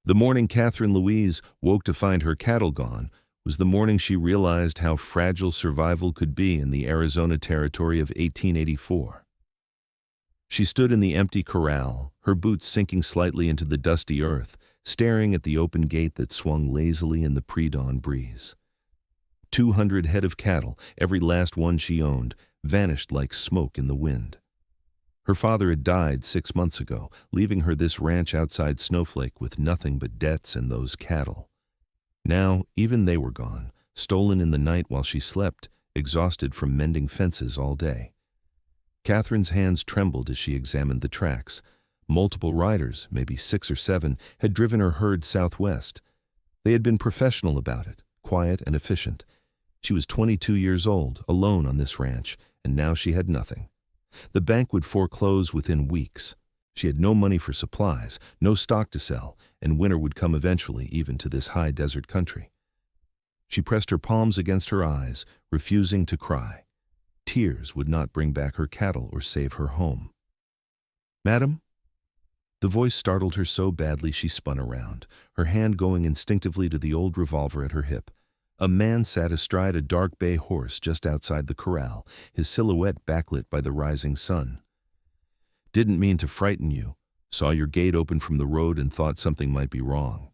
The morning Katherine Louise woke to find her cattle gone was the morning she realized how fragile survival could be in the Arizona Territory of 1884. She stood in the empty corral, her boots sinking slightly into the dusty earth, staring at the open gate that swung lazily in the pre-dawn breeze. 200 head of cattle, every last one she owned, vanished like smoke in the wind. Her father had died 6 months ago, leaving her this ranch outside Snowflake with nothing but debts and those cattle. Now, even they were gone, stolen in the night while she slept, exhausted from mending fences all day. Katherine's hands trembled as she examined the tracks. Multiple riders, maybe 6 or 7, had driven her herd southwest. They had been professional about it, quiet and efficient. She was 22 years old, alone on this ranch, and now she had nothing. The bank would foreclose within weeks. She had no money for supplies, no stock to sell, and winter would come eventually even to this high desert country. She pressed her palms against her eyes, refusing to cry. Tears would not bring back her cattle or save her home. "Madam?" The voice startled her so badly she spun around, her hand going instinctively to the old revolver at her hip. A man sat astride a dark bay horse just outside the corral, his silhouette backlit by the rising sun. "Didn't mean to frighten you. Saw your gate open from the road and thought something might be wrong."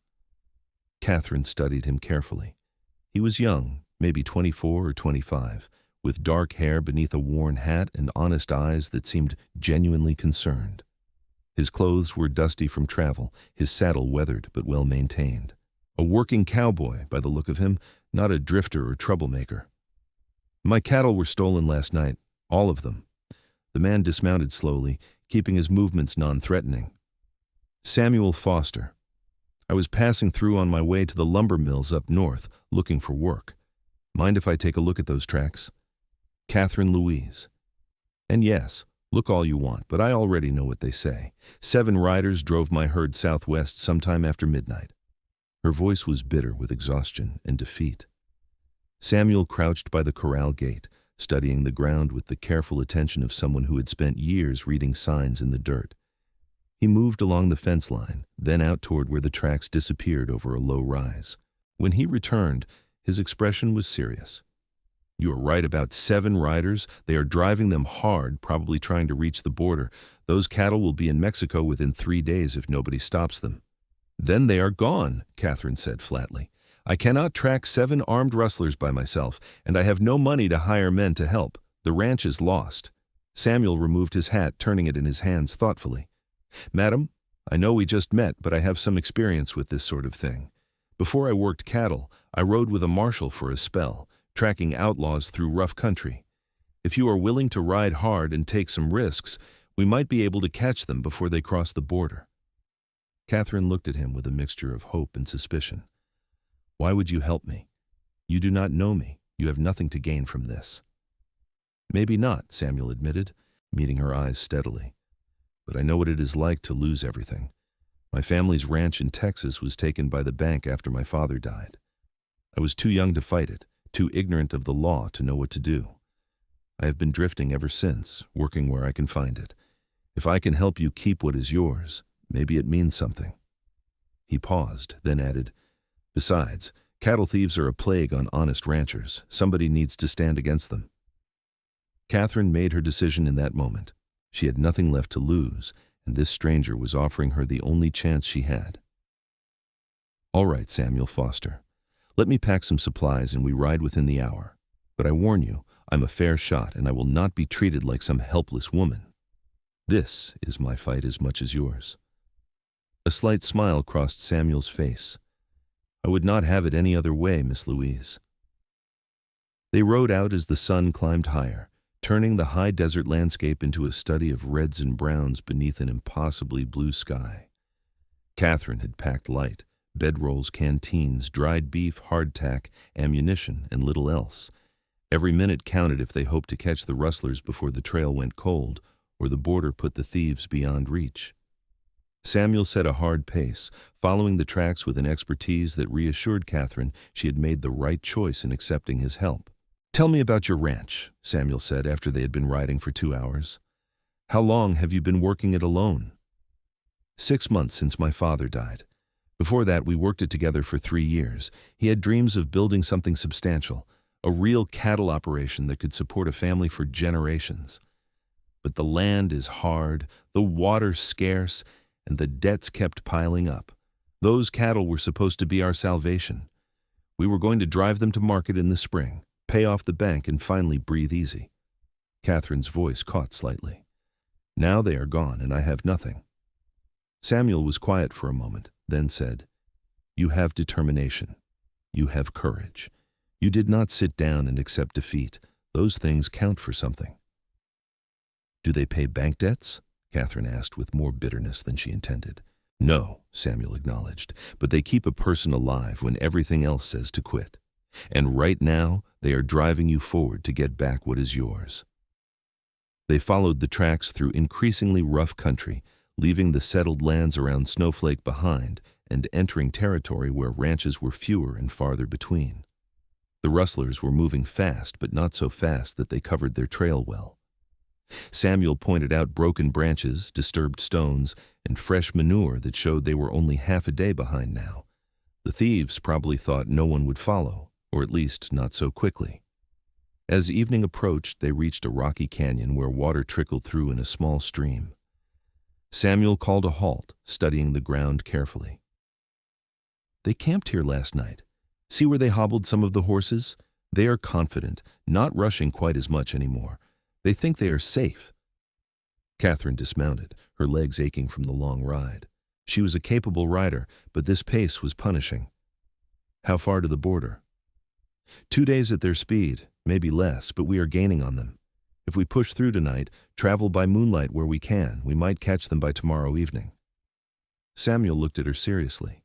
Katherine studied him carefully. He was young, maybe 24 or 25, with dark hair beneath a worn hat and honest eyes that seemed genuinely concerned. His clothes were dusty from travel, his saddle weathered but well maintained. A working cowboy, by the look of him, not a drifter or troublemaker. "My cattle were stolen last night, all of them." The man dismounted slowly, keeping his movements non-threatening. "Samuel Foster. I was passing through on my way to the lumber mills up north, looking for work. Mind if I take a look at those tracks? Katherine Louise. And yes, look all you want, but I already know what they say. 7 riders drove my herd southwest sometime after midnight." Her voice was bitter with exhaustion and defeat. Samuel crouched by the corral gate, studying the ground with the careful attention of someone who had spent years reading signs in the dirt. He moved along the fence line, then out toward where the tracks disappeared over a low rise. When he returned, his expression was serious. "You are right about 7 riders. They are driving them hard, probably trying to reach the border. Those cattle will be in Mexico within 3 days if nobody stops them." "Then they are gone," Katherine said flatly. "I cannot track 7 armed rustlers by myself, and I have no money to hire men to help. The ranch is lost." Samuel removed his hat, turning it in his hands thoughtfully. "Madam, I know we just met, but I have some experience with this sort of thing. Before I worked cattle, I rode with a marshal for a spell, tracking outlaws through rough country. If you are willing to ride hard and take some risks, we might be able to catch them before they cross the border." Katherine looked at him with a mixture of hope and suspicion. "Why would you help me? You do not know me. You have nothing to gain from this." "Maybe not," Samuel admitted, meeting her eyes steadily. "But I know what it is like to lose everything. My family's ranch in Texas was taken by the bank after my father died. I was too young to fight it, too ignorant of the law to know what to do. I have been drifting ever since, working where I can find it. If I can help you keep what is yours, maybe it means something." He paused, then added, "Besides, cattle thieves are a plague on honest ranchers. Somebody needs to stand against them." Katherine made her decision in that moment. She had nothing left to lose, and this stranger was offering her the only chance she had. "All right, Samuel Foster. Let me pack some supplies and we ride within the hour. But I warn you, I'm a fair shot and I will not be treated like some helpless woman. This is my fight as much as yours." A slight smile crossed Samuel's face. "I would not have it any other way, Miss Louise." They rode out as the sun climbed higher, turning the high desert landscape into a study of reds and browns beneath an impossibly blue sky. Katherine had packed light: bedrolls, canteens, dried beef, hardtack, ammunition, and little else. Every minute counted if they hoped to catch the rustlers before the trail went cold, or the border put the thieves beyond reach. Samuel set a hard pace, following the tracks with an expertise that reassured Katherine she had made the right choice in accepting his help. "Tell me about your ranch," Samuel said after they had been riding for 2 hours. "How long have you been working it alone?" 6 months since my father died. Before that, we worked it together for 3 years. He had dreams of building something substantial, a real cattle operation that could support a family for generations. But the land is hard, the water scarce, and the debts kept piling up. Those cattle were supposed to be our salvation. We were going to drive them to market in the spring, pay off the bank, and finally breathe easy. Catherine's voice caught slightly. Now they are gone, and I have nothing. Samuel was quiet for a moment, then said, "You have determination. You have courage. You did not sit down and accept defeat. Those things count for something." "Do they pay bank debts?" Katherine asked with more bitterness than she intended. "No," Samuel acknowledged, "but they keep a person alive when everything else says to quit. And right now, they are driving you forward to get back what is yours." They followed the tracks through increasingly rough country, leaving the settled lands around Snowflake behind and entering territory where ranches were fewer and farther between. The rustlers were moving fast, but not so fast that they covered their trail well. Samuel pointed out broken branches, disturbed stones, and fresh manure that showed they were only half a day behind now. The thieves probably thought no one would follow, or at least not so quickly. As evening approached, they reached a rocky canyon where water trickled through in a small stream. Samuel called a halt, studying the ground carefully. "They camped here last night. See where they hobbled some of the horses? They are confident, not rushing quite as much anymore. They think they are safe." Katherine dismounted, her legs aching from the long ride. She was a capable rider, but this pace was punishing. "How far to the border?" 2 days at their speed, maybe less, but we are gaining on them. If we push through tonight, travel by moonlight where we can, we might catch them by tomorrow evening." Samuel looked at her seriously.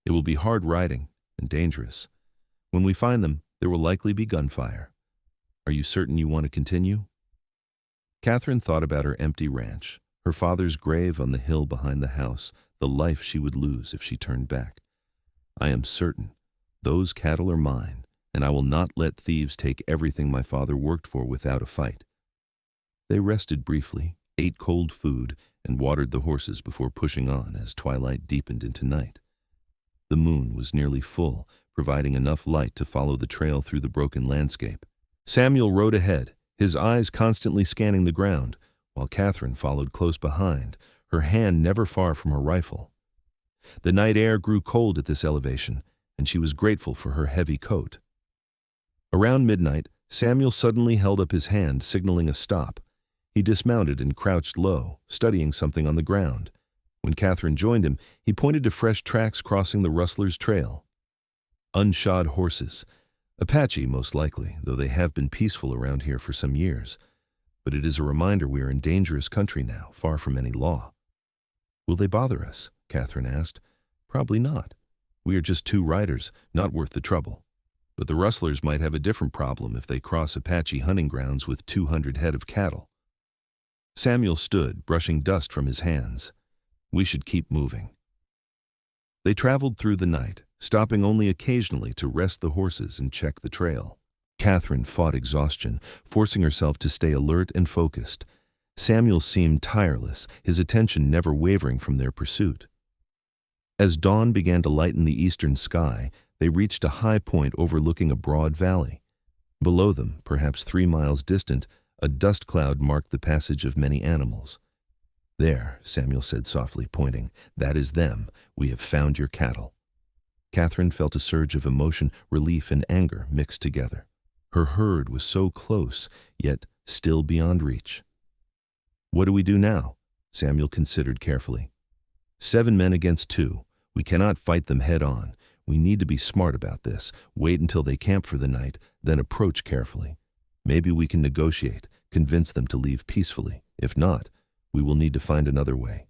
"It will be hard riding and dangerous. When we find them, there will likely be gunfire. Are you certain you want to continue?" Katherine thought about her empty ranch, her father's grave on the hill behind the house, the life she would lose if she turned back. "I am certain. Those cattle are mine, and I will not let thieves take everything my father worked for without a fight." They rested briefly, ate cold food, and watered the horses before pushing on as twilight deepened into night. The moon was nearly full, providing enough light to follow the trail through the broken landscape. Samuel rode ahead, his eyes constantly scanning the ground, while Katherine followed close behind, her hand never far from her rifle. The night air grew cold at this elevation, and she was grateful for her heavy coat. Around midnight, Samuel suddenly held up his hand, signaling a stop. He dismounted and crouched low, studying something on the ground. When Katherine joined him, he pointed to fresh tracks crossing the rustler's trail. Unshod horses. Apache, most likely, though they have been peaceful around here for some years. But it is a reminder we are in dangerous country now, far from any law. "Will they bother us?" Katherine asked. "Probably not. We are just 2 riders, not worth the trouble. But the rustlers might have a different problem if they cross Apache hunting grounds with 200 head of cattle." Samuel stood, brushing dust from his hands. "We should keep moving." They traveled through the night, stopping only occasionally to rest the horses and check the trail. Katherine fought exhaustion, forcing herself to stay alert and focused. Samuel seemed tireless, his attention never wavering from their pursuit. As dawn began to lighten the eastern sky, they reached a high point overlooking a broad valley. Below them, perhaps 3 miles distant, a dust cloud marked the passage of many animals. "There," Samuel said softly, pointing, "that is them. We have found your cattle." Katherine felt a surge of emotion, relief, and anger mixed together. Her herd was so close, yet still beyond reach. "What do we do now?" Samuel considered carefully. 7 men against 2. We cannot fight them head on. We need to be smart about this. Wait until they camp for the night, then approach carefully. Maybe we can negotiate, convince them to leave peacefully. If not, we will need to find another way.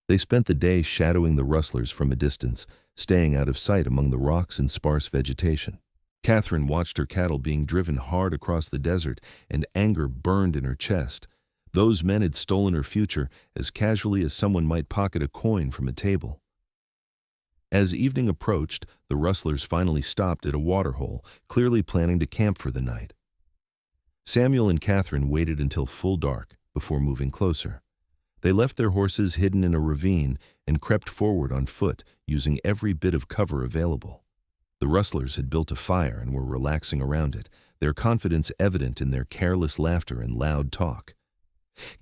They spent the day shadowing the rustlers from a distance, staying out of sight among the rocks and sparse vegetation. Katherine watched her cattle being driven hard across the desert, and anger burned in her chest. Those men had stolen her future as casually as someone might pocket a coin from a table. As evening approached, the rustlers finally stopped at a waterhole, clearly planning to camp for the night. Samuel and Katherine waited until full dark before moving closer. They left their horses hidden in a ravine and crept forward on foot, using every bit of cover available. The rustlers had built a fire and were relaxing around it, their confidence evident in their careless laughter and loud talk.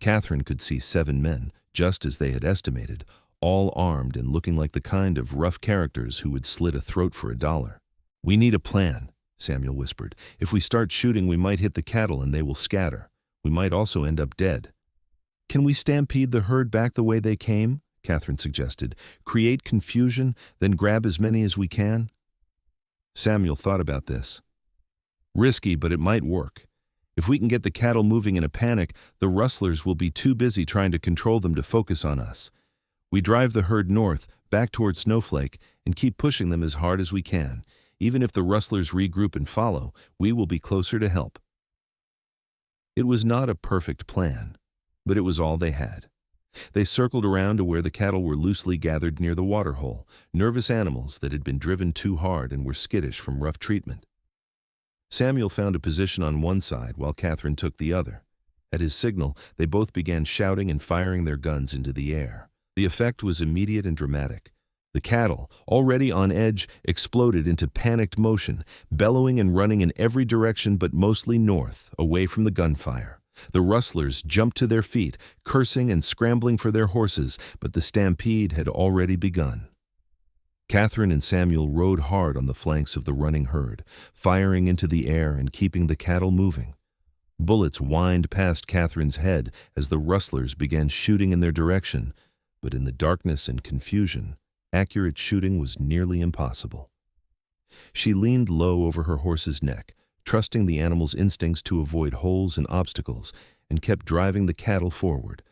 Katherine could see 7 men, just as they had estimated, all armed and looking like the kind of rough characters who would slit a throat for $1. "We need a plan," Samuel whispered. "If we start shooting, we might hit the cattle and they will scatter. We might also end up dead." "Can we stampede the herd back the way they came?" Katherine suggested. "Create confusion, then grab as many as we can?" Samuel thought about this. "Risky, but it might work. If we can get the cattle moving in a panic, the rustlers will be too busy trying to control them to focus on us. We drive the herd north, back toward Snowflake, and keep pushing them as hard as we can. Even if the rustlers regroup and follow, we will be closer to help." It was not a perfect plan, but it was all they had. They circled around to where the cattle were loosely gathered near the waterhole, nervous animals that had been driven too hard and were skittish from rough treatment. Samuel found a position on one side while Katherine took the other. At his signal, they both began shouting and firing their guns into the air. The effect was immediate and dramatic. The cattle, already on edge, exploded into panicked motion, bellowing and running in every direction but mostly north, away from the gunfire. The rustlers jumped to their feet, cursing and scrambling for their horses, but the stampede had already begun. Katherine and Samuel rode hard on the flanks of the running herd, firing into the air and keeping the cattle moving. Bullets whined past Katherine's head as the rustlers began shooting in their direction, but in the darkness and confusion, accurate shooting was nearly impossible. She leaned low over her horse's neck, trusting the animal's instincts to avoid holes and obstacles, and kept driving the cattle forward.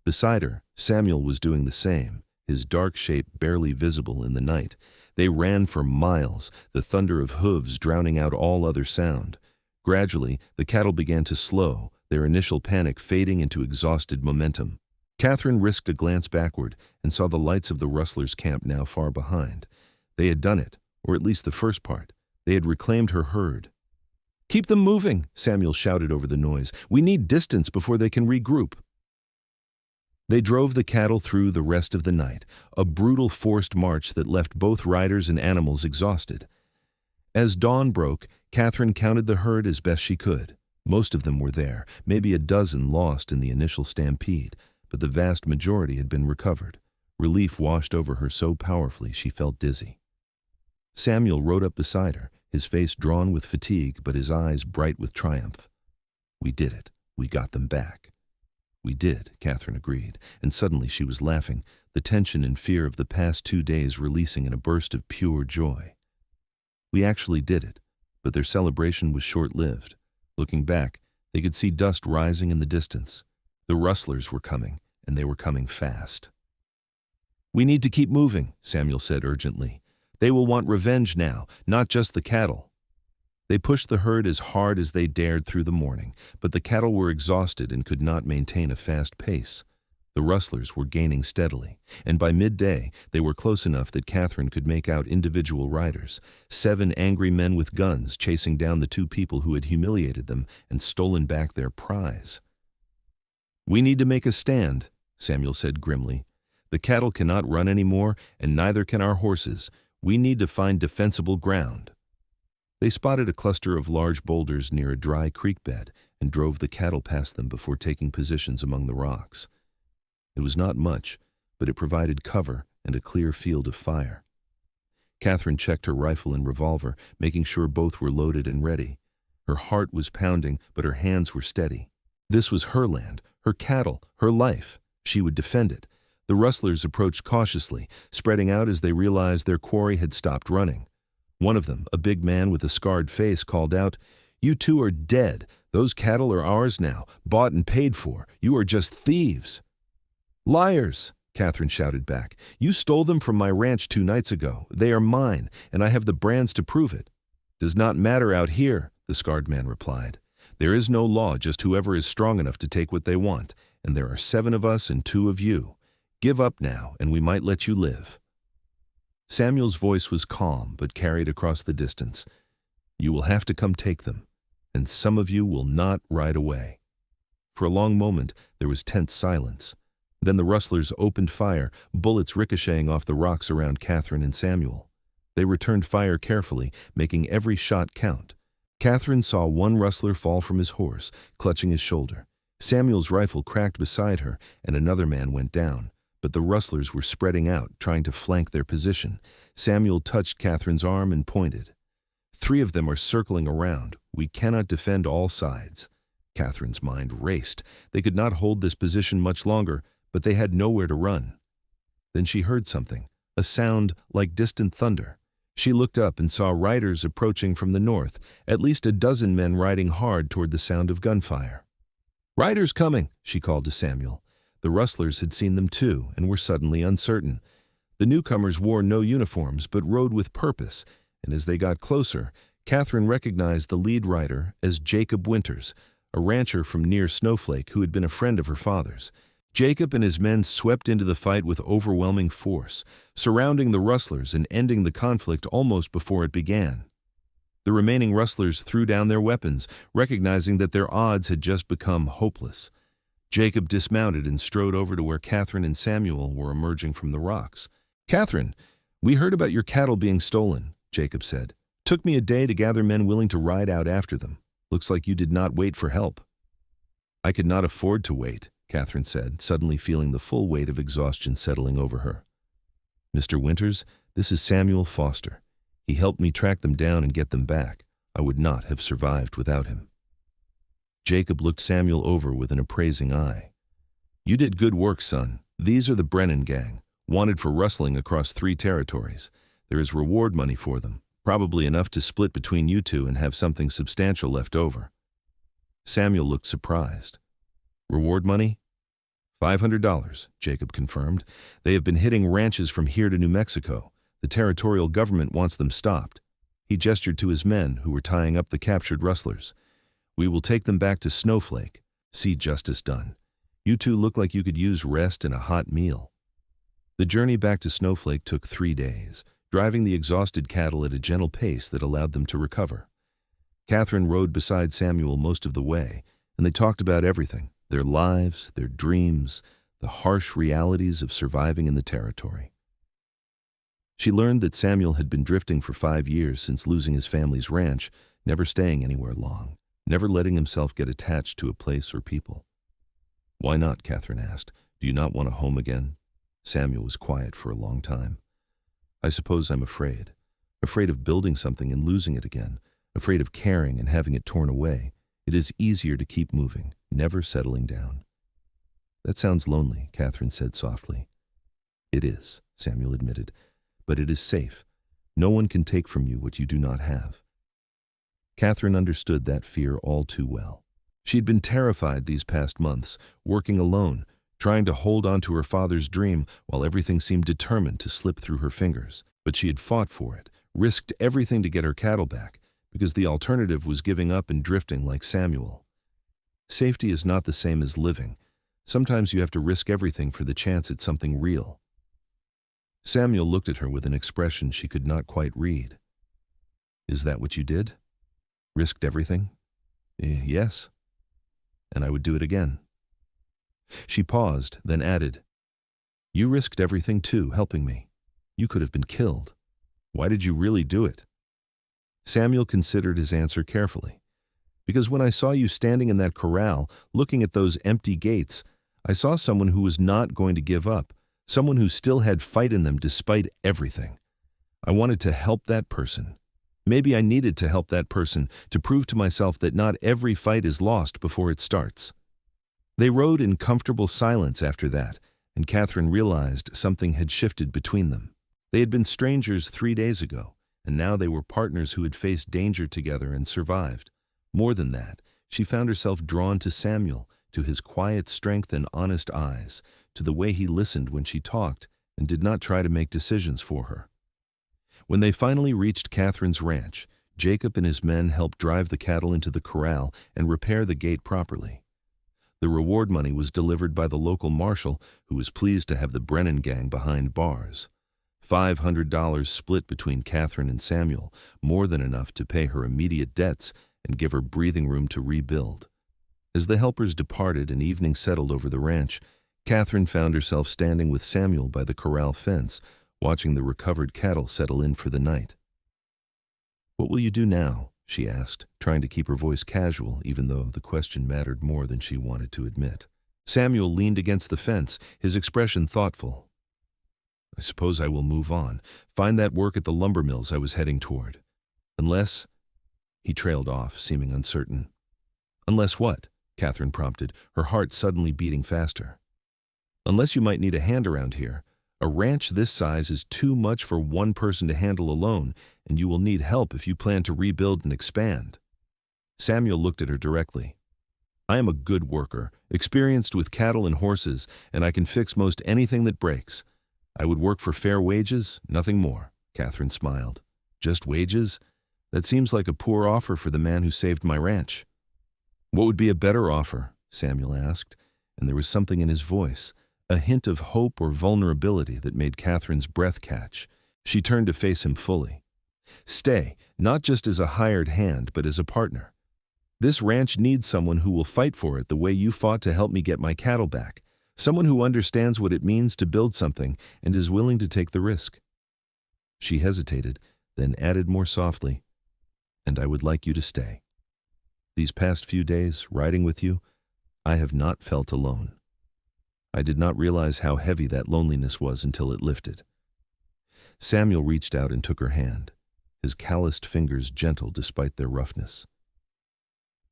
Beside her, Samuel was doing the same, his dark shape barely visible in the night. They ran for miles, the thunder of hooves drowning out all other sound. Gradually, the cattle began to slow, their initial panic fading into exhausted momentum. Katherine risked a glance backward and saw the lights of the rustlers' camp now far behind. They had done it, or at least the first part. They had reclaimed her herd. "Keep them moving," Samuel shouted over the noise. "We need distance before they can regroup." They drove the cattle through the rest of the night, a brutal forced march that left both riders and animals exhausted. As dawn broke, Katherine counted the herd as best she could. Most of them were there, maybe a dozen lost in the initial stampede, but the vast majority had been recovered. Relief washed over her so powerfully she felt dizzy. Samuel rode up beside her, his face drawn with fatigue but his eyes bright with triumph. "We did it. We got them back." "We did," Katherine agreed, and suddenly she was laughing, the tension and fear of the past 2 days releasing in a burst of pure joy. "We actually did it," but their celebration was short-lived. Looking back, they could see dust rising in the distance. The rustlers were coming, and they were coming fast. "We need to keep moving," Samuel said urgently. "They will want revenge now, not just the cattle." They pushed the herd as hard as they dared through the morning, but the cattle were exhausted and could not maintain a fast pace. The rustlers were gaining steadily, and by midday they were close enough that Katherine could make out individual riders, 7 angry men with guns chasing down the 2 people who had humiliated them and stolen back their prize. "We need to make a stand," Samuel said grimly. "The cattle cannot run anymore, and neither can our horses. We need to find defensible ground." They spotted a cluster of large boulders near a dry creek bed and drove the cattle past them before taking positions among the rocks. It was not much, but it provided cover and a clear field of fire. Katherine checked her rifle and revolver, making sure both were loaded and ready. Her heart was pounding, but her hands were steady. This was her land, her cattle, her life. She would defend it. The rustlers approached cautiously, spreading out as they realized their quarry had stopped running. One of them, a big man with a scarred face, called out, "You 2 are dead. Those cattle are ours now, bought and paid for. You are just thieves." "Liars!" Katherine shouted back. "You stole them from my ranch 2 nights ago. They are mine, and I have the brands to prove it." "Does not matter out here," the scarred man replied. "There is no law, just whoever is strong enough to take what they want, and there are 7 of us and 2 of you. Give up now, and we might let you live." Samuel's voice was calm but carried across the distance. "You will have to come take them, and some of you will not ride away." For a long moment there was tense silence. Then the rustlers opened fire, bullets ricocheting off the rocks around Katherine and Samuel. They returned fire carefully, making every shot count. Katherine saw one rustler fall from his horse, clutching his shoulder. Samuel's rifle cracked beside her, and another man went down. But the rustlers were spreading out, trying to flank their position. Samuel touched Katherine's arm and pointed. 3 of them are circling around. We cannot defend all sides. Katherine's mind raced. They could not hold this position much longer, but they had nowhere to run. Then she heard something, a sound like distant thunder. She looked up and saw riders approaching from the north, at least a dozen men riding hard toward the sound of gunfire. "Riders coming," she called to Samuel. The rustlers had seen them too and were suddenly uncertain. The newcomers wore no uniforms but rode with purpose, and as they got closer, Katherine recognized the lead rider as Jacob Winters, a rancher from near Snowflake who had been a friend of her father's. Jacob and his men swept into the fight with overwhelming force, surrounding the rustlers and ending the conflict almost before it began. The remaining rustlers threw down their weapons, recognizing that their odds had just become hopeless. Jacob dismounted and strode over to where Katherine and Samuel were emerging from the rocks. "Katherine, we heard about your cattle being stolen," Jacob said. "Took me a day to gather men willing to ride out after them. Looks like you did not wait for help." "I could not afford to wait," Katherine said, suddenly feeling the full weight of exhaustion settling over her. "Mr. Winters, this is Samuel Foster. He helped me track them down and get them back. I would not have survived without him." Jacob looked Samuel over with an appraising eye. "You did good work, son. These are the Brennan gang, wanted for rustling across 3 territories. There is reward money for them, probably enough to split between you 2 and have something substantial left over." Samuel looked surprised. "Reward money?" $500, Jacob confirmed. "They have been hitting ranches from here to New Mexico. The territorial government wants them stopped." He gestured to his men, who were tying up the captured rustlers. "We will take them back to Snowflake. See justice done. You 2 look like you could use rest and a hot meal." The journey back to Snowflake took 3 days, driving the exhausted cattle at a gentle pace that allowed them to recover. Katherine rode beside Samuel most of the way, and they talked about everything. Their lives, their dreams, the harsh realities of surviving in the territory. She learned that Samuel had been drifting for 5 years since losing his family's ranch, never staying anywhere long, never letting himself get attached to a place or people. "Why not?" Katherine asked. "Do you not want a home again?" Samuel was quiet for a long time. "I suppose I'm afraid. Afraid of building something and losing it again. Afraid of caring and having it torn away. It is easier to keep moving, never settling down." "That sounds lonely," Katherine said softly. "It is," Samuel admitted, "but it is safe. No one can take from you what you do not have." Katherine understood that fear all too well. She'd been terrified these past months, working alone, trying to hold on to her father's dream while everything seemed determined to slip through her fingers. But she had fought for it, risked everything to get her cattle back, because the alternative was giving up and drifting like Samuel. Safety is not the same as living. Sometimes you have to risk everything for the chance at something real. Samuel looked at her with an expression she could not quite read. "Is that what you did? Risked everything?" "Yes. And I would do it again." She paused, then added, "You risked everything too, helping me. You could have been killed. Why did you really do it?" Samuel considered his answer carefully. "Because when I saw you standing in that corral, looking at those empty gates, I saw someone who was not going to give up, someone who still had fight in them despite everything. I wanted to help that person. Maybe I needed to help that person to prove to myself that not every fight is lost before it starts." They rode in comfortable silence after that, and Katherine realized something had shifted between them. They had been strangers 3 days ago, and now they were partners who had faced danger together and survived. More than that, she found herself drawn to Samuel, to his quiet strength and honest eyes, to the way he listened when she talked and did not try to make decisions for her. When they finally reached Katherine's ranch, Jacob and his men helped drive the cattle into the corral and repair the gate properly. The reward money was delivered by the local marshal, who was pleased to have the Brennan gang behind bars. $500 split between Katherine and Samuel, more than enough to pay her immediate debts and give her breathing room to rebuild. As the helpers departed and evening settled over the ranch, Katherine found herself standing with Samuel by the corral fence, watching the recovered cattle settle in for the night. "What will you do now?" she asked, trying to keep her voice casual, even though the question mattered more than she wanted to admit. Samuel leaned against the fence, his expression thoughtful. "I suppose I will move on, find that work at the lumber mills I was heading toward. Unless—" He trailed off, seeming uncertain. "Unless what?" Katherine prompted, her heart suddenly beating faster. "Unless you might need a hand around here. A ranch this size is too much for one person to handle alone, and you will need help if you plan to rebuild and expand." Samuel looked at her directly. "I am a good worker, experienced with cattle and horses, and I can fix most anything that breaks. I would work for fair wages, nothing more." Katherine smiled. "Just wages? That seems like a poor offer for the man who saved my ranch." "What would be a better offer?" Samuel asked, and there was something in his voice, a hint of hope or vulnerability that made Katherine's breath catch. She turned to face him fully. "Stay, not just as a hired hand, but as a partner. This ranch needs someone who will fight for it the way you fought to help me get my cattle back. Someone who understands what it means to build something and is willing to take the risk." She hesitated, then added more softly, "And I would like you to stay. These past few days, riding with you, I have not felt alone." I did not realize how heavy that loneliness was until it lifted. Samuel reached out and took her hand, his calloused fingers gentle despite their roughness.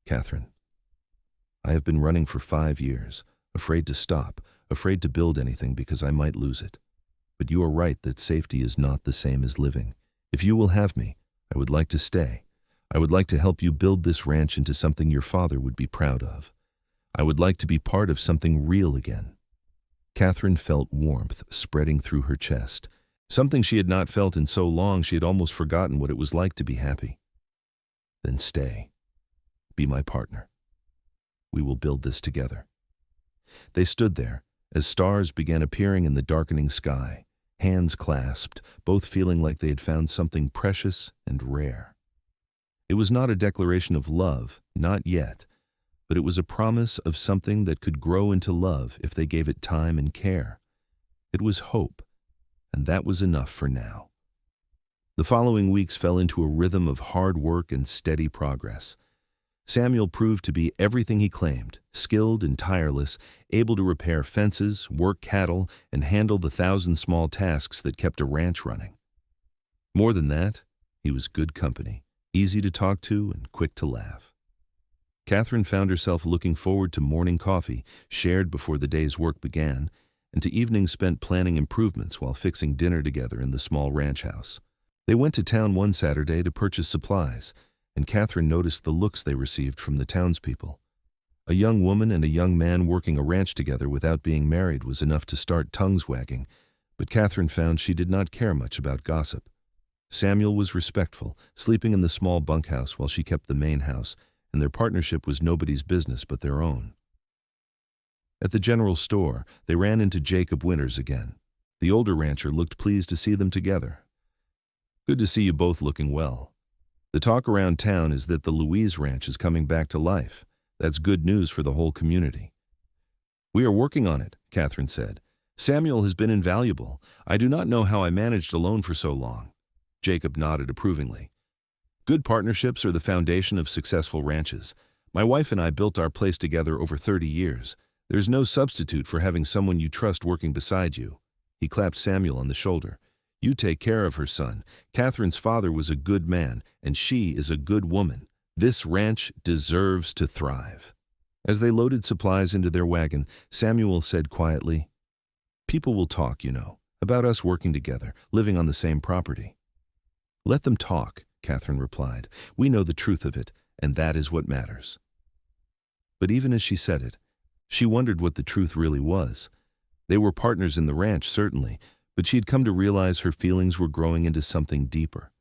"Katherine, I have been running for 5 years, afraid to stop, afraid to build anything because I might lose it. But you are right that safety is not the same as living. If you will have me, I would like to stay. I would like to help you build this ranch into something your father would be proud of. I would like to be part of something real again." Katherine felt warmth spreading through her chest, something she had not felt in so long she had almost forgotten what it was like to be happy. "Then stay. Be my partner. We will build this together." They stood there as stars began appearing in the darkening sky, hands clasped, both feeling like they had found something precious and rare. It was not a declaration of love, not yet, but it was a promise of something that could grow into love if they gave it time and care. It was hope, and that was enough for now. The following weeks fell into a rhythm of hard work and steady progress. Samuel proved to be everything he claimed, skilled and tireless, able to repair fences, work cattle, and handle the 1,000 small tasks that kept a ranch running. More than that, he was good company, easy to talk to and quick to laugh. Katherine found herself looking forward to morning coffee, shared before the day's work began, and to evenings spent planning improvements while fixing dinner together in the small ranch house. They went to town one Saturday to purchase supplies, and Katherine noticed the looks they received from the townspeople. A young woman and a young man working a ranch together without being married was enough to start tongues wagging, but Katherine found she did not care much about gossip. Samuel was respectful, sleeping in the small bunkhouse while she kept the main house, and their partnership was nobody's business but their own. At the general store, they ran into Jacob Winters again. The older rancher looked pleased to see them together. "Good to see you both looking well. The talk around town is that the Louise ranch is coming back to life. That's good news for the whole community." "We are working on it," Katherine said. "Samuel has been invaluable. I do not know how I managed alone for so long." Jacob nodded approvingly. "Good partnerships are the foundation of successful ranches. My wife and I built our place together over 30 years. There's no substitute for having someone you trust working beside you." He clapped Samuel on the shoulder. "You take care of her, son. Katherine's father was a good man, and she is a good woman. This ranch deserves to thrive." As they loaded supplies into their wagon, Samuel said quietly, "People will talk, you know, about us working together, living on the same property." "Let them talk," Katherine replied. "We know the truth of it, and that is what matters." But even as she said it, she wondered what the truth really was. They were partners in the ranch, certainly, but she had come to realize her feelings were growing into something deeper.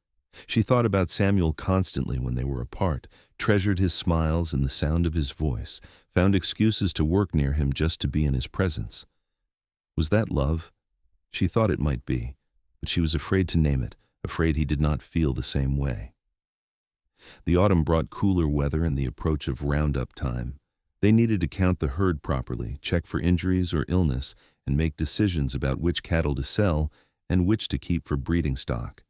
She thought about Samuel constantly when they were apart, treasured his smiles and the sound of his voice, found excuses to work near him just to be in his presence. Was that love? She thought it might be, but she was afraid to name it, afraid he did not feel the same way. The autumn brought cooler weather and the approach of roundup time. They needed to count the herd properly, check for injuries or illness, and make decisions about which cattle to sell and which to keep for breeding stock.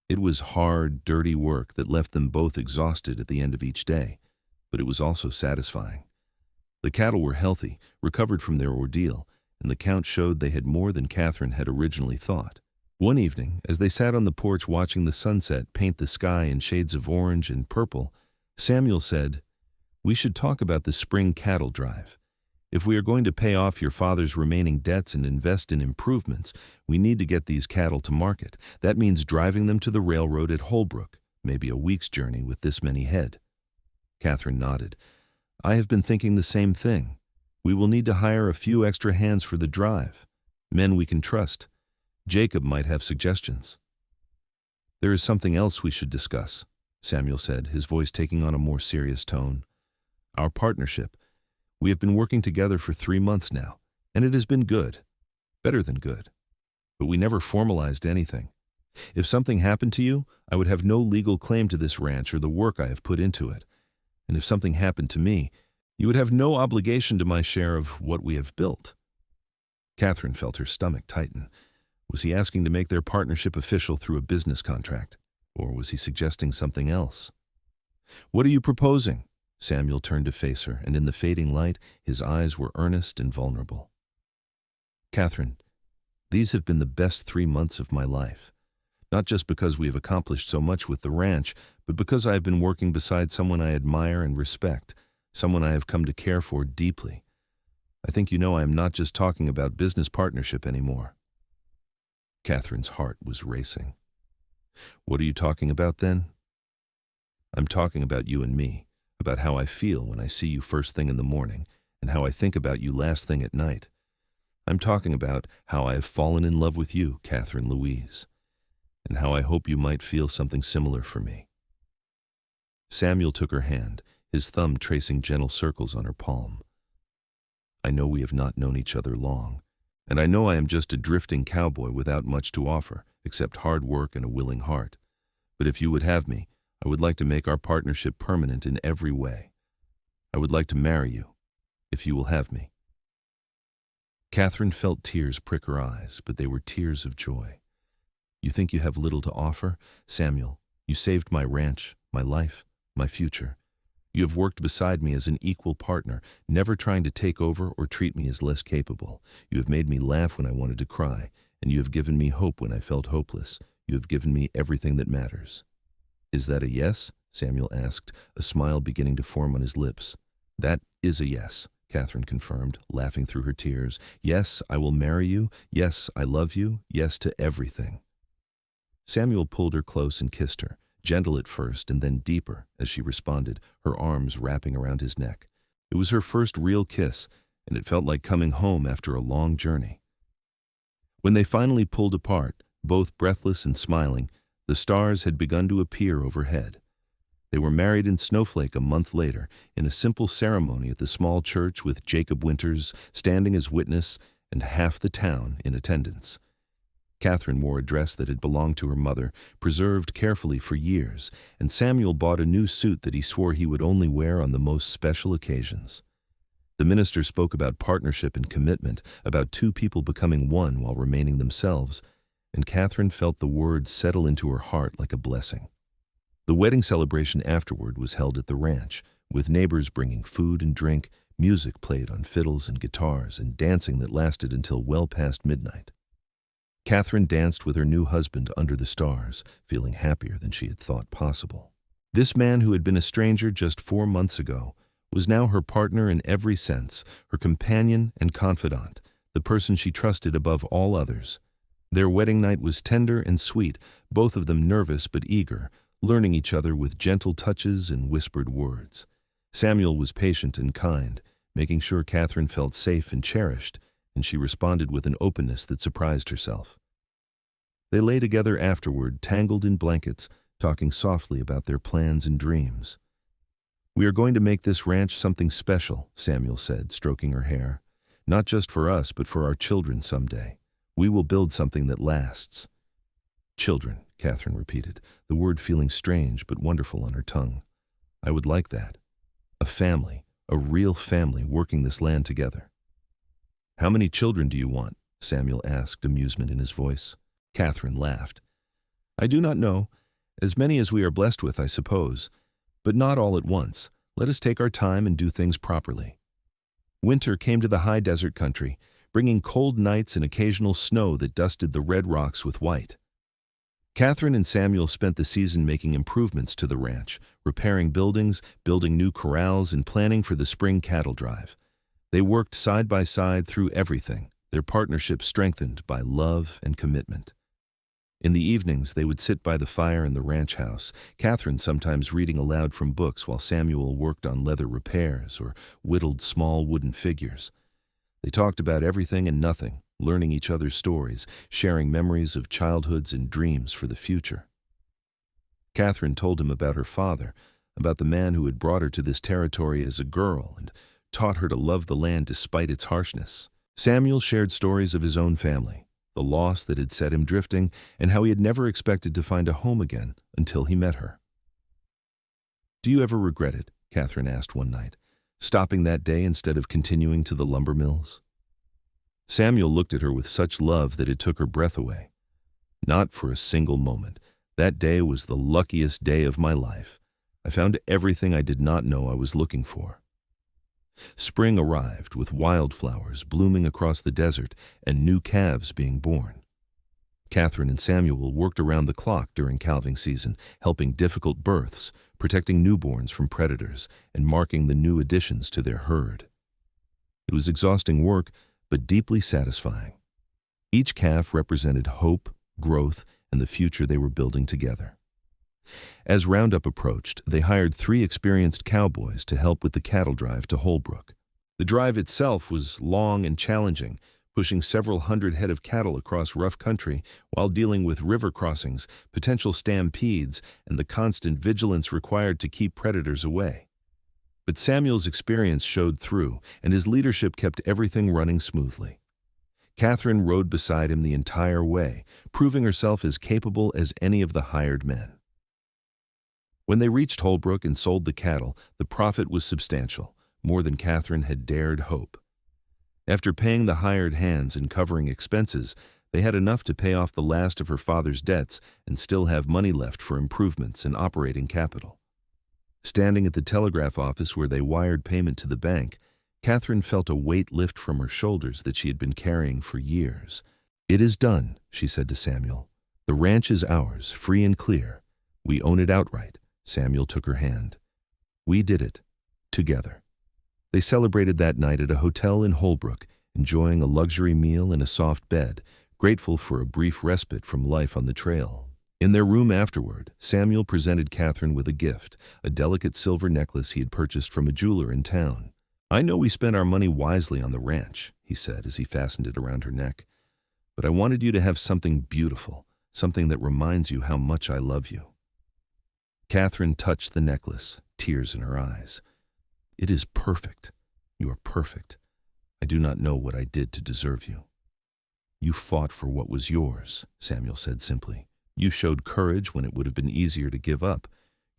It was hard, dirty work that left them both exhausted at the end of each day, but it was also satisfying. The cattle were healthy, recovered from their ordeal, and the count showed they had more than Katherine had originally thought. One evening, as they sat on the porch watching the sunset paint the sky in shades of orange and purple, Samuel said, "We should talk about the spring cattle drive. If we are going to pay off your father's remaining debts and invest in improvements, we need to get these cattle to market. That means driving them to the railroad at Holbrook, maybe a week's journey with this many head." Katherine nodded. "I have been thinking the same thing. We will need to hire a few extra hands for the drive. Men we can trust. Jacob might have suggestions." "There is something else we should discuss," Samuel said, his voice taking on a more serious tone. "Our partnership. We have been working together for 3 months now, and it has been good. Better than good. But we never formalized anything. If something happened to you, I would have no legal claim to this ranch or the work I have put into it. And if something happened to me, you would have no obligation to my share of what we have built." Katherine felt her stomach tighten. Was he asking to make their partnership official through a business contract? Or was he suggesting something else? "What are you proposing?" Samuel turned to face her, and in the fading light, his eyes were earnest and vulnerable. "Katherine, these have been the best 3 months of my life. Not just because we have accomplished so much with the ranch, but because I have been working beside someone I admire and respect, someone I have come to care for deeply. I think you know I am not just talking about business partnership anymore." Katherine's heart was racing. "What are you talking about then?" "I'm talking about you and me, about how I feel when I see you first thing in the morning, and how I think about you last thing at night. I'm talking about how I have fallen in love with you, Katherine Louise, and how I hope you might feel something similar for me." Samuel took her hand, his thumb tracing gentle circles on her palm. "I know we have not known each other long, and I know I am just a drifting cowboy without much to offer, except hard work and a willing heart. But if you would have me, I would like to make our partnership permanent in every way. I would like to marry you, if you will have me." Katherine felt tears prick her eyes, but they were tears of joy. "You think you have little to offer? Samuel, you saved my ranch, my life, my future. You have worked beside me as an equal partner, never trying to take over or treat me as less capable. You have made me laugh when I wanted to cry, and you have given me hope when I felt hopeless. You have given me everything that matters." "Is that a yes?" Samuel asked, a smile beginning to form on his lips. "That is a yes," Katherine confirmed, laughing through her tears. "Yes, I will marry you. Yes, I love you. Yes to everything." Samuel pulled her close and kissed her, gentle at first and then deeper as she responded, her arms wrapping around his neck. It was her first real kiss, and it felt like coming home after a long journey. When they finally pulled apart, both breathless and smiling, the stars had begun to appear overhead. They were married in Snowflake a month later, in a simple ceremony at the small church with Jacob Winters standing as witness and half the town in attendance. Katherine wore a dress that had belonged to her mother, preserved carefully for years, and Samuel bought a new suit that he swore he would only wear on the most special occasions. The minister spoke about partnership and commitment, about two people becoming one while remaining themselves, and Katherine felt the words settle into her heart like a blessing. The wedding celebration afterward was held at the ranch, with neighbors bringing food and drink, music played on fiddles and guitars, and dancing that lasted until well past midnight. Katherine danced with her new husband under the stars, feeling happier than she had thought possible. This man who had been a stranger just 4 months ago was now her partner in every sense, her companion and confidant, the person she trusted above all others. Their wedding night was tender and sweet, both of them nervous but eager, learning each other with gentle touches and whispered words. Samuel was patient and kind, making sure Katherine felt safe and cherished, and she responded with an openness that surprised herself. They lay together afterward, tangled in blankets, talking softly about their plans and dreams. "We are going to make this ranch something special," Samuel said, stroking her hair. "Not just for us, but for our children someday. We will build something that lasts." "Children," Katherine repeated, the word feeling strange but wonderful on her tongue. "I would like that. A family, a real family working this land together. "How many children do you want?" Samuel asked, amusement in his voice. Katherine laughed. "I do not know. As many as we are blessed with, I suppose. But not all at once. Let us take our time and do things properly." Winter came to the high desert country, bringing cold nights and occasional snow that dusted the red rocks with white. Katherine and Samuel spent the season making improvements to the ranch, repairing buildings, building new corrals, and planning for the spring cattle drive. They worked side by side through everything, their partnership strengthened by love and commitment. In the evenings, they would sit by the fire in the ranch house, Katherine sometimes reading aloud from books while Samuel worked on leather repairs or whittled small wooden figures. They talked about everything and nothing, learning each other's stories, sharing memories of childhoods and dreams for the future. Katherine told him about her father, about the man who had brought her to this territory as a girl and taught her to love the land despite its harshness. Samuel shared stories of his own family, the loss that had set him drifting, and how he had never expected to find a home again until he met her. "Do you ever regret it?" Katherine asked one night, "stopping that day instead of continuing to the lumber mills?" Samuel looked at her with such love that it took her breath away. "Not for a single moment. That day was the luckiest day of my life. I found everything I did not know I was looking for." Spring arrived, with wildflowers blooming across the desert and new calves being born. Katherine and Samuel worked around the clock during calving season, helping difficult births, protecting newborns from predators, and marking the new additions to their herd. It was exhausting work, but deeply satisfying. Each calf represented hope, growth, and the future they were building together. As Roundup approached, they hired 3 experienced cowboys to help with the cattle drive to Holbrook. The drive itself was long and challenging, pushing several hundred head of cattle across rough country while dealing with river crossings, potential stampedes, and the constant vigilance required to keep predators away. But Samuel's experience showed through, and his leadership kept everything running smoothly. Katherine rode beside him the entire way, proving herself as capable as any of the hired men. When they reached Holbrook and sold the cattle, the profit was substantial, more than Katherine had dared hope. After paying the hired hands and covering expenses, they had enough to pay off the last of her father's debts and still have money left for improvements and operating capital. Standing at the telegraph office where they wired payment to the bank, Katherine felt a weight lift from her shoulders that she had been carrying for years. "It is done," she said to Samuel. "The ranch is ours, free and clear. We own it outright." Samuel took her hand. "We did it. Together." They celebrated that night at a hotel in Holbrook, enjoying a luxury meal and a soft bed, grateful for a brief respite from life on the trail. In their room afterward, Samuel presented Katherine with a gift, a delicate silver necklace he had purchased from a jeweler in town. "I know we spent our money wisely on the ranch," he said as he fastened it around her neck, "but I wanted you to have something beautiful, something that reminds you how much I love you." Katherine touched the necklace, tears in her eyes. "It is perfect. You are perfect. I do not know what I did to deserve you." "You fought for what was yours," Samuel said simply. "You showed courage when it would have been easier to give up.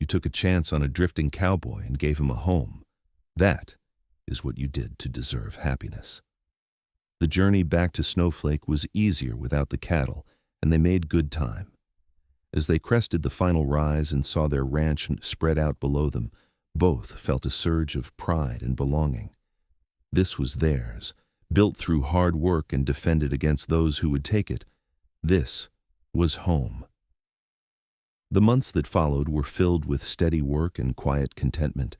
You took a chance on a drifting cowboy and gave him a home. That is what you did to deserve happiness." The journey back to Snowflake was easier without the cattle, and they made good time. As they crested the final rise and saw their ranch spread out below them, both felt a surge of pride and belonging. This was theirs, built through hard work and defended against those who would take it. This was home. The months that followed were filled with steady work and quiet contentment.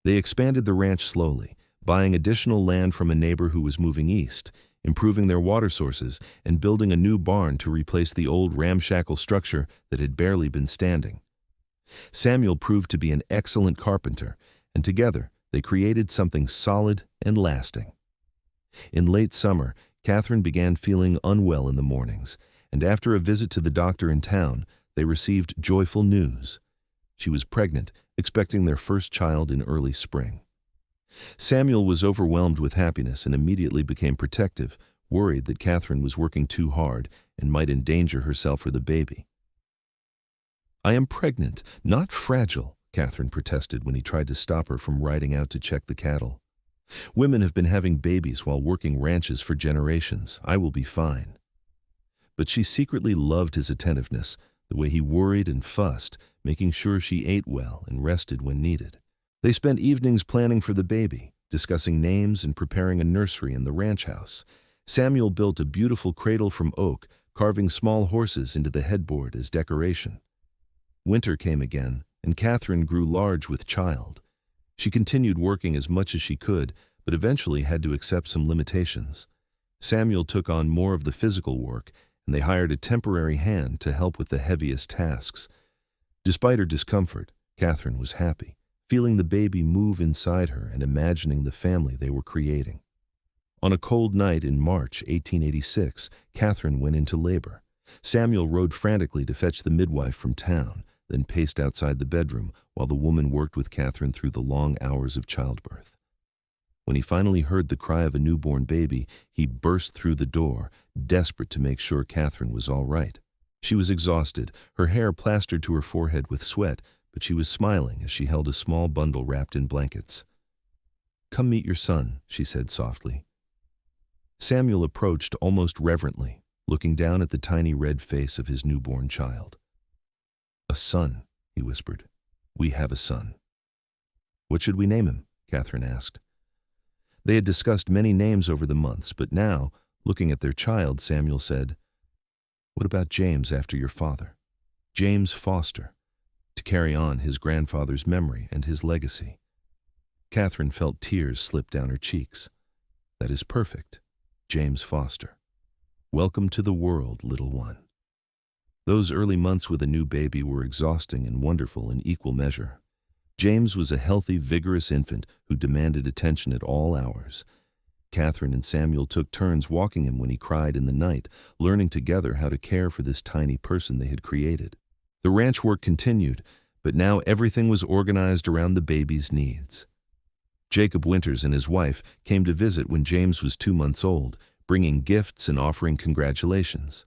They expanded the ranch slowly, buying additional land from a neighbor who was moving east, improving their water sources, and building a new barn to replace the old ramshackle structure that had barely been standing. Samuel proved to be an excellent carpenter, and together they created something solid and lasting. In late summer, Katherine began feeling unwell in the mornings, and after a visit to the doctor in town, they received joyful news. She was pregnant, expecting their first child in early spring. Samuel was overwhelmed with happiness and immediately became protective, worried that Katherine was working too hard and might endanger herself or the baby. "I am pregnant, not fragile," Katherine protested when he tried to stop her from riding out to check the cattle. Women have been having babies while working ranches for generations. I will be fine. But she secretly loved his attentiveness, the way he worried and fussed, making sure she ate well and rested when needed. They spent evenings planning for the baby, discussing names and preparing a nursery in the ranch house. Samuel built a beautiful cradle from oak, carving small horses into the headboard as decoration. Winter came again, and Katherine grew large with child. She continued working as much as she could, but eventually had to accept some limitations. Samuel took on more of the physical work, and they hired a temporary hand to help with the heaviest tasks. Despite her discomfort, Katherine was happy, feeling the baby move inside her and imagining the family they were creating. On a cold night in March 1886, Katherine went into labor. Samuel rode frantically to fetch the midwife from town, then paced outside the bedroom while the woman worked with Katherine through the long hours of childbirth. When he finally heard the cry of a newborn baby, he burst through the door, desperate to make sure Katherine was all right. She was exhausted, her hair plastered to her forehead with sweat, but she was smiling as she held a small bundle wrapped in blankets. "Come meet your son," she said softly. Samuel approached almost reverently, looking down at the tiny red face of his newborn child. "A son," he whispered. "We have a son." "What should we name him?" Katherine asked. They had discussed many names over the months, but now, looking at their child, Samuel said, "What about James after your father? James Foster, to carry on his grandfather's memory and his legacy." Katherine felt tears slip down her cheeks. "That is perfect. James Foster. Welcome to the world, little one." Those early months with a new baby were exhausting and wonderful in equal measure. James was a healthy, vigorous infant who demanded attention at all hours. Katherine and Samuel took turns walking him when he cried in the night, learning together how to care for this tiny person they had created. The ranch work continued, but now everything was organized around the baby's needs. Jacob Winters and his wife came to visit when James was 2 months old, bringing gifts and offering congratulations.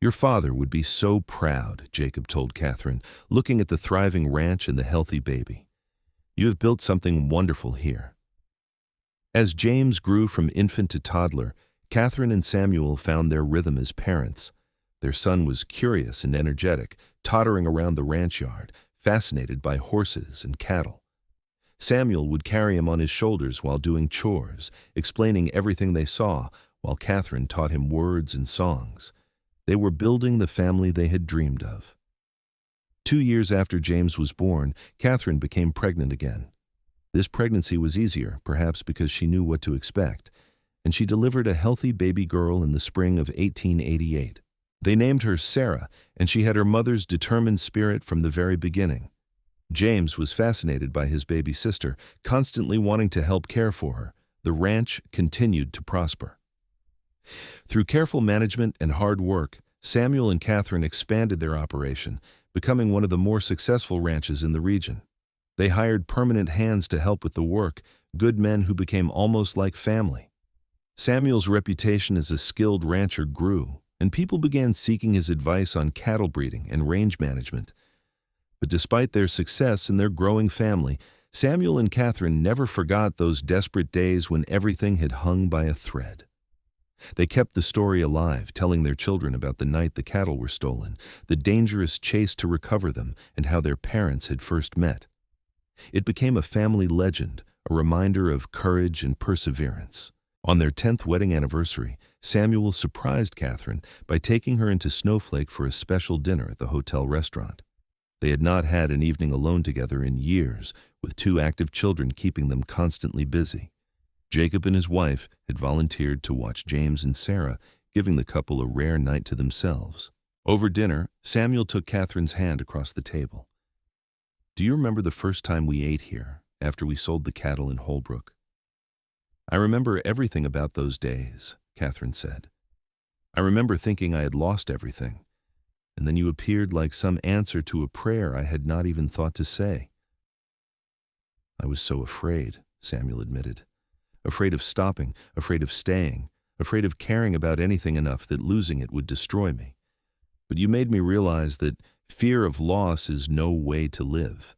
"Your father would be so proud," Jacob told Katherine, looking at the thriving ranch and the healthy baby. "You have built something wonderful here." As James grew from infant to toddler, Katherine and Samuel found their rhythm as parents. Their son was curious and energetic, tottering around the ranch yard, fascinated by horses and cattle. Samuel would carry him on his shoulders while doing chores, explaining everything they saw, while Katherine taught him words and songs. They were building the family they had dreamed of. 2 years after James was born, Katherine became pregnant again. This pregnancy was easier, perhaps because she knew what to expect, and she delivered a healthy baby girl in the spring of 1888. They named her Sarah, and she had her mother's determined spirit from the very beginning. James was fascinated by his baby sister, constantly wanting to help care for her. The ranch continued to prosper. Through careful management and hard work, Samuel and Katherine expanded their operation, becoming one of the more successful ranches in the region. They hired permanent hands to help with the work, good men who became almost like family. Samuel's reputation as a skilled rancher grew, and people began seeking his advice on cattle breeding and range management. But despite their success and their growing family, Samuel and Katherine never forgot those desperate days when everything had hung by a thread. They kept the story alive, telling their children about the night the cattle were stolen, the dangerous chase to recover them, and how their parents had first met. It became a family legend, a reminder of courage and perseverance. On their 10th wedding anniversary, Samuel surprised Katherine by taking her into Snowflake for a special dinner at the hotel restaurant. They had not had an evening alone together in years, with 2 active children keeping them constantly busy. Jacob and his wife had volunteered to watch James and Sarah, giving the couple a rare night to themselves. Over dinner, Samuel took Katherine's hand across the table. "Do you remember the first time we ate here, after we sold the cattle in Holbrook?" "I remember everything about those days," Katherine said. "I remember thinking I had lost everything, and then you appeared like some answer to a prayer I had not even thought to say." "I was so afraid," Samuel admitted. "Afraid of stopping, afraid of staying, afraid of caring about anything enough that losing it would destroy me. But you made me realize that fear of loss is no way to live.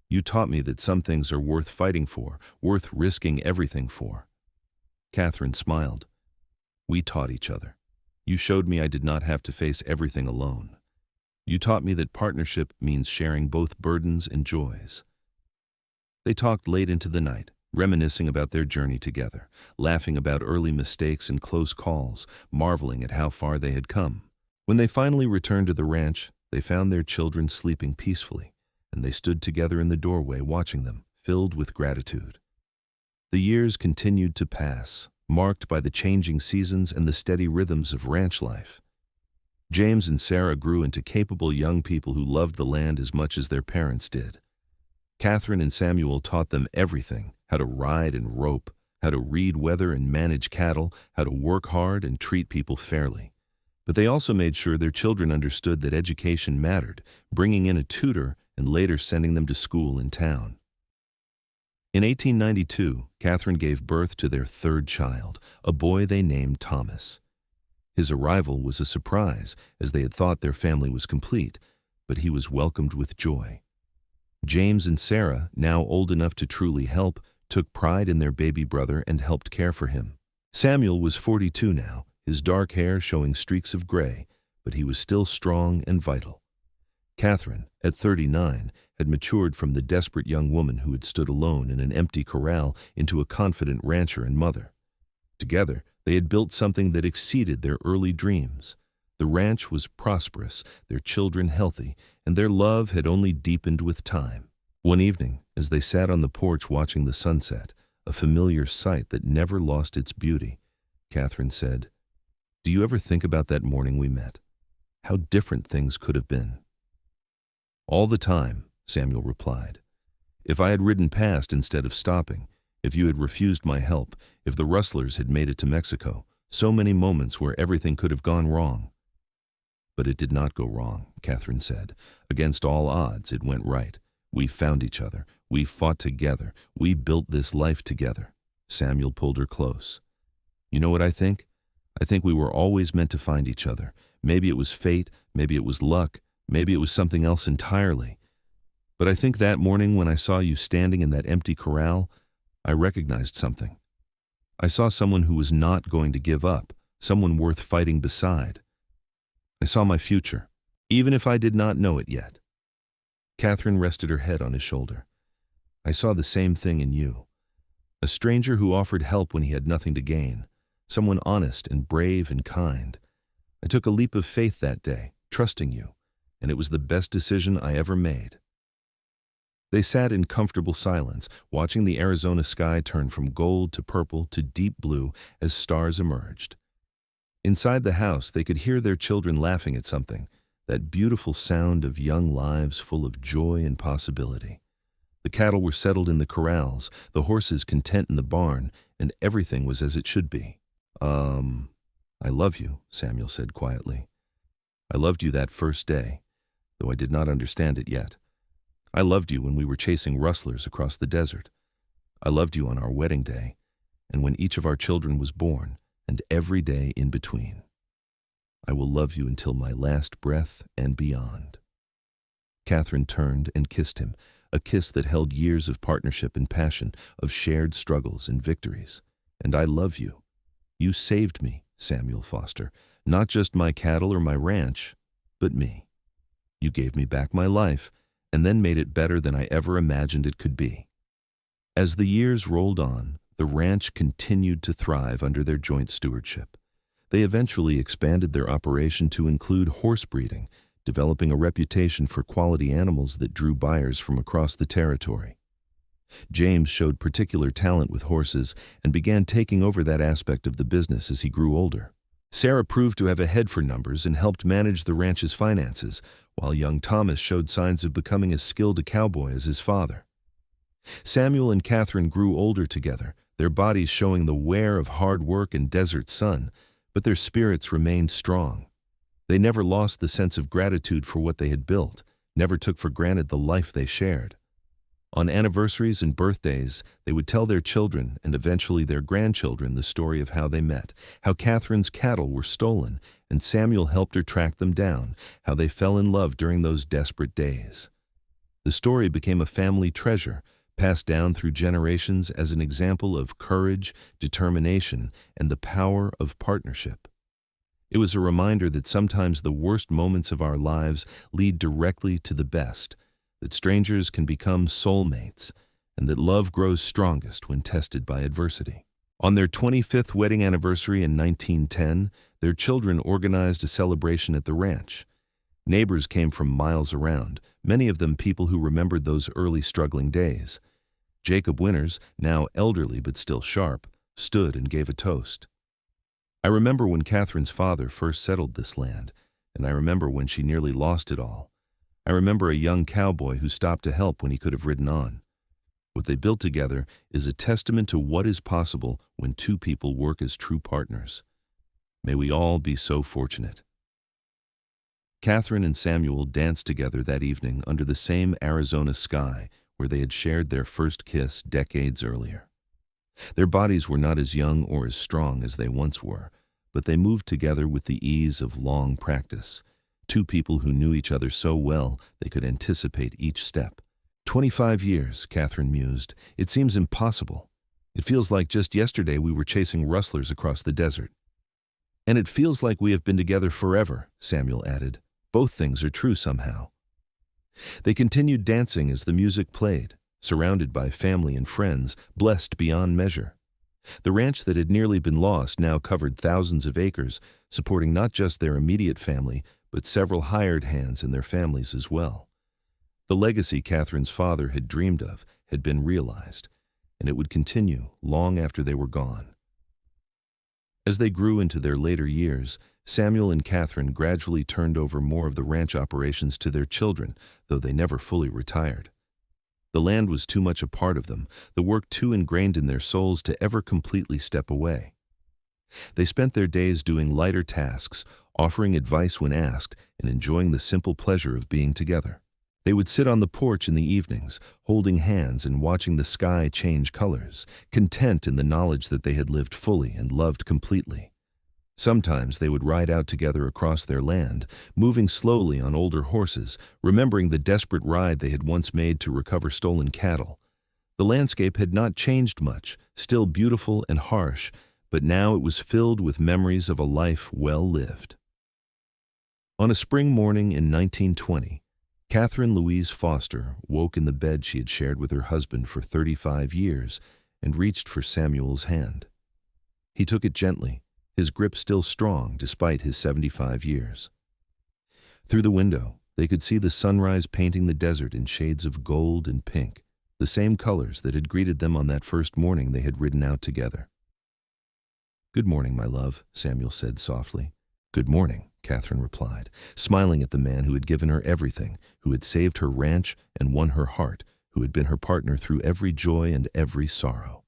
You taught me that some things are worth fighting for, worth risking everything for." Katherine smiled. "We taught each other. You showed me I did not have to face everything alone. You taught me that partnership means sharing both burdens and joys." They talked late into the night, reminiscing about their journey together, laughing about early mistakes and close calls, marveling at how far they had come. When they finally returned to the ranch, they found their children sleeping peacefully, and they stood together in the doorway watching them, filled with gratitude. The years continued to pass, marked by the changing seasons and the steady rhythms of ranch life. James and Sarah grew into capable young people who loved the land as much as their parents did. Katherine and Samuel taught them everything: how to ride and rope, how to read weather and manage cattle, how to work hard and treat people fairly. But they also made sure their children understood that education mattered, bringing in a tutor and later sending them to school in town. In 1892, Katherine gave birth to their third child, a boy they named Thomas. His arrival was a surprise, as they had thought their family was complete, but he was welcomed with joy. James and Sarah, now old enough to truly help, took pride in their baby brother and helped care for him. Samuel was 42 now, his dark hair showing streaks of gray, but he was still strong and vital. Katherine, at 39, had matured from the desperate young woman who had stood alone in an empty corral into a confident rancher and mother. Together, they had built something that exceeded their early dreams. The ranch was prosperous, their children healthy, and their love had only deepened with time. One evening, as they sat on the porch watching the sunset, a familiar sight that never lost its beauty, Katherine said, "Do you ever think about that morning we met? How different things could have been." "All the time," Samuel replied. "If I had ridden past instead of stopping, if you had refused my help, if the rustlers had made it to Mexico, so many moments where everything could have gone wrong." "But it did not go wrong," Katherine said. "Against all odds, it went right. We found each other. We fought together. We built this life together." Samuel pulled her close. "You know what I think? I think we were always meant to find each other. Maybe it was fate, maybe it was luck, maybe it was something else entirely. But I think that morning when I saw you standing in that empty corral, I recognized something. I saw someone who was not going to give up, someone worth fighting beside. I saw my future, even if I did not know it yet." Katherine rested her head on his shoulder. "I saw the same thing in you. A stranger who offered help when he had nothing to gain, someone honest and brave and kind. I took a leap of faith that day, trusting you, and it was the best decision I ever made." They sat in comfortable silence, watching the Arizona sky turn from gold to purple to deep blue as stars emerged. Inside the house, they could hear their children laughing at something, that beautiful sound of young lives full of joy and possibility. The cattle were settled in the corrals, the horses content in the barn, and everything was as it should be. I love you," Samuel said quietly. "I loved you that first day, though I did not understand it yet. I loved you when we were chasing rustlers across the desert. I loved you on our wedding day, and when each of our children was born, and every day in between. I will love you until my last breath and beyond." Katherine turned and kissed him, a kiss that held years of partnership and passion, of shared struggles and victories. "And I love you. You saved me, Samuel Foster, not just my cattle or my ranch, but me. You gave me back my life, and then made it better than I ever imagined it could be." As the years rolled on, the ranch continued to thrive under their joint stewardship. They eventually expanded their operation to include horse breeding, developing a reputation for quality animals that drew buyers from across the territory. James showed particular talent with horses and began taking over that aspect of the business as he grew older. Sarah proved to have a head for numbers and helped manage the ranch's finances, while young Thomas showed signs of becoming as skilled a cowboy as his father. Samuel and Katherine grew older together, their bodies showing the wear of hard work and desert sun, but their spirits remained strong. They never lost the sense of gratitude for what they had built, never took for granted the life they shared. On anniversaries and birthdays, they would tell their children and eventually their grandchildren the story of how they met, how Katherine's cattle were stolen, and Samuel helped her track them down, how they fell in love during those desperate days. The story became a family treasure, passed down through generations as an example of courage, determination, and the power of partnership. It was a reminder that sometimes the worst moments of our lives lead directly to the best, that strangers can become soulmates, and that love grows strongest when tested by adversity. On their 25th wedding anniversary in 1910, their children organized a celebration at the ranch. Neighbors came from miles around, many of them people who remembered those early struggling days. Jacob Winters, now elderly but still sharp, stood and gave a toast. I remember when Catherine's father first settled this land, and I remember when she nearly lost it all. I remember a young cowboy who stopped to help when he could have ridden on. What they built together is a testament to what is possible when two people work as true partners. May we all be so fortunate. Katherine and Samuel danced together that evening under the same Arizona sky where they had shared their first kiss decades earlier. Their bodies were not as young or as strong as they once were, but they moved together with the ease of long practice. Two people who knew each other so well they could anticipate each step. 25 years, Katherine mused. It seems impossible. It feels like just yesterday we were chasing rustlers across the desert. And it feels like we have been together forever, Samuel added. Both things are true somehow. They continued dancing as the music played, surrounded by family and friends, blessed beyond measure. The ranch that had nearly been lost now covered thousands of acres, supporting not just their immediate family, but several hired hands and their families as well. The legacy Catherine's father had dreamed of had been realized, and it would continue long after they were gone. As they grew into their later years, Samuel and Katherine gradually turned over more of the ranch operations to their children, though they never fully retired. The land was too much a part of them, the work too ingrained in their souls to ever completely step away. They spent their days doing lighter tasks, offering advice when asked, and enjoying the simple pleasure of being together. They would sit on the porch in the evenings, holding hands and watching the sky change colors, content in the knowledge that they had lived fully and loved completely. Sometimes they would ride out together across their land, moving slowly on older horses, remembering the desperate ride they had once made to recover stolen cattle. The landscape had not changed much, still beautiful and harsh, but now it was filled with memories of a life well lived. On a spring morning in 1920, Katherine Louise Foster woke in the bed she had shared with her husband for 35 years and reached for Samuel's hand. He took it gently, his grip still strong despite his 75 years. Through the window, they could see the sunrise painting the desert in shades of gold and pink, the same colors that had greeted them on that first morning they had ridden out together. "Good morning, my love," Samuel said softly. "Good morning," Katherine replied, smiling at the man who had given her everything, who had saved her ranch and won her heart, who had been her partner through every joy and every sorrow.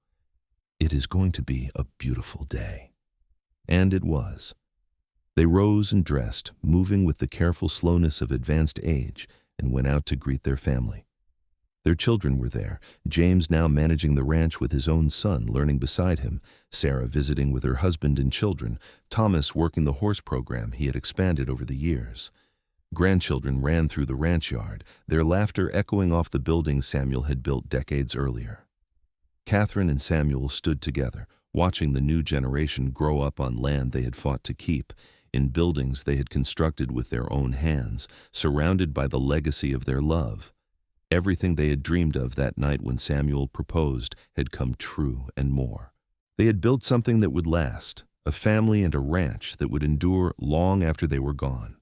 "It is going to be a beautiful day." And it was. They rose and dressed, moving with the careful slowness of advanced age, and went out to greet their family. Their children were there, James now managing the ranch with his own son learning beside him, Sarah visiting with her husband and children, Thomas working the horse program he had expanded over the years. Grandchildren ran through the ranch yard, their laughter echoing off the buildings Samuel had built decades earlier. Katherine and Samuel stood together, watching the new generation grow up on land they had fought to keep, in buildings they had constructed with their own hands, surrounded by the legacy of their love. Everything they had dreamed of that night when Samuel proposed had come true and more. They had built something that would last, a family and a ranch that would endure long after they were gone.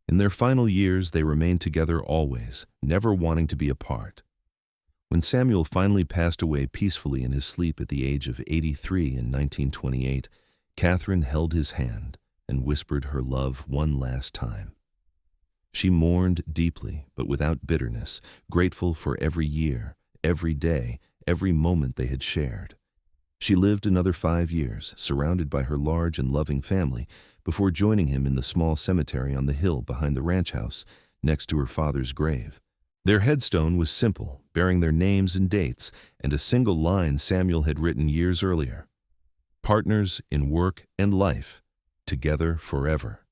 In their final years, they remained together always, never wanting to be apart. When Samuel finally passed away peacefully in his sleep at the age of 83 in 1928, Katherine held his hand and whispered her love one last time. She mourned deeply, but without bitterness, grateful for every year, every day, every moment they had shared. She lived another 5 years, surrounded by her large and loving family, before joining him in the small cemetery on the hill behind the ranch house, next to her father's grave. Their headstone was simple, bearing their names and dates, and a single line Samuel had written years earlier: "Partners in work and life, together forever."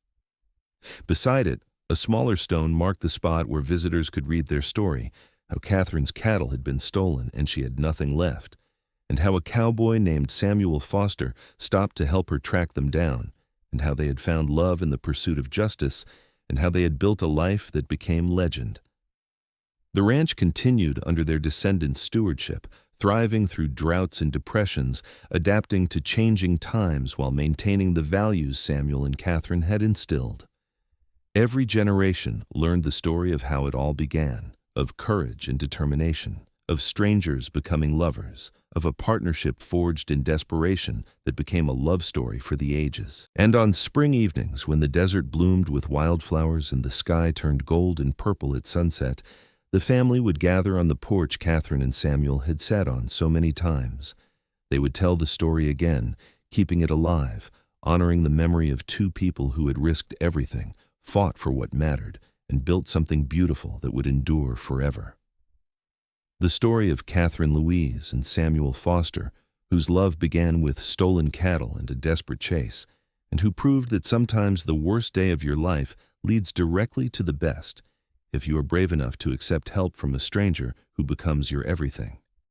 Beside it, A smaller stone marked the spot where visitors could read their story, how Catherine's cattle had been stolen and she had nothing left, and how a cowboy named Samuel Foster stopped to help her track them down, and how they had found love in the pursuit of justice, and how they had built a life that became legend. The ranch continued under their descendants' stewardship, thriving through droughts and depressions, adapting to changing times while maintaining the values Samuel and Catherine had instilled. Every generation learned the story of how it all began, of courage and determination, of strangers becoming lovers, of a partnership forged in desperation that became a love story for the ages. And on spring evenings, when the desert bloomed with wildflowers and the sky turned gold and purple at sunset, the family would gather on the porch Catherine and Samuel had sat on so many times. They would tell the story again, keeping it alive, honoring the memory of two people who had risked everything, fought for what mattered, and built something beautiful that would endure forever. The story of Katherine Louise and Samuel Foster, whose love began with stolen cattle and a desperate chase, and who proved that sometimes the worst day of your life leads directly to the best, if you are brave enough to accept help from a stranger who becomes your everything.